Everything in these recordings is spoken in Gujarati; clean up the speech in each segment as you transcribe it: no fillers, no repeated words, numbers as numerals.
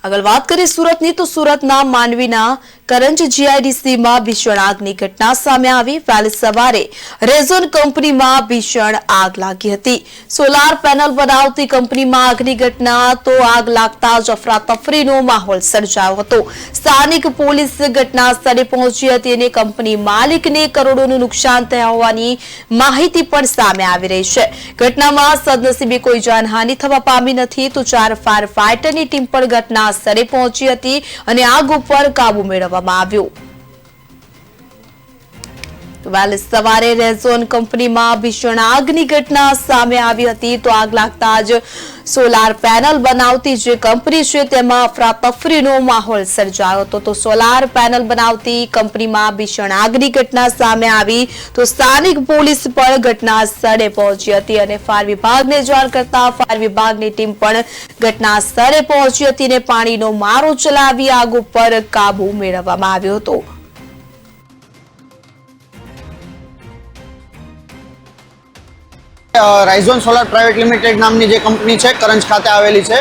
આગળ વાત કરીએ સુરતની તો સુરતના માંડવીના કરંજ જીઆઈડીસીમાં ભીષણ આગની ઘટના સામે આવી। વહેલી સવારે રેઝોન કંપનીમાં ભીષણ આગ લાગી હતી। સોલાર પેનલ બનાવતી કંપનીમાં આગની ઘટના તો આગ લાગતા જ અફરાતફરીનો માહોલ સર્જાયો હતો। સ્થાનિક પોલીસ ઘટના સ્થળે પહોંચી હતી અને કંપની માલિકને કરોડોનું નુકસાન થયા હોવાની માહિતી પણ સામે આવી રહી છે। ઘટનામાં સદનસીબે કોઈ જાનહાનિ થવા પામી નથી તો 4 ફાયર ફાઈટરની ટીમ પણ ઘટના સ્થળે પહોંચી હતી અને આગ ઉપર કાબુ મેળવવામાં આવ્યો। વહેલી સવારે રેઝોન કંપનીમાં ભીષણ આગની ઘટના સામે આવી હતી તો આગ લાગતા જ સોલાર પેનલ બનાવતી જે કંપની છે તેમાં અફરાતફરીનો માહોલ સર્જાયો હતો। તો સોલાર પેનલ બનાવતી કંપનીમાં ભીષણ આગની ઘટના સામે આવી તો સ્થાનિક પોલીસ પણ ઘટના સ્થળે પહોંચી હતી અને ફાયર વિભાગને જાણ કરતા ફાયર વિભાગની ટીમ પણ ઘટના સ્થળે પહોંચી હતી અને પાણીનો મારો ચલાવી આગ ઉપર કાબુ મેળવવામાં આવ્યો હતો। રાઇઝોન સોલાર પ્રાઇવેટ લિમિટેડ નામની જે કંપની છે કરંજ ખાતે આવેલી છે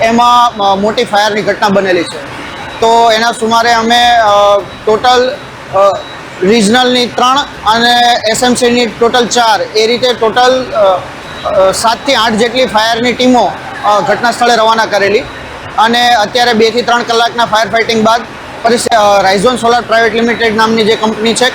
એમાં મોટી ફાયરની ઘટના બનેલી છે। તો એના સુમારે અમે ટોટલ રિજનલની 3 અને એસએમસીની ટોટલ 4 એ રીતે ટોટલ 7 થી 8 જેટલી ફાયરની ટીમો ઘટના સ્થળે રવાના કરેલી અને અત્યારે 2 થી 3 કલાકના ફાયર ફાઇટિંગ બાદ રાઇઝોન સોલાર પ્રાઇવેટ લિમિટેડ નામની જે કંપની છે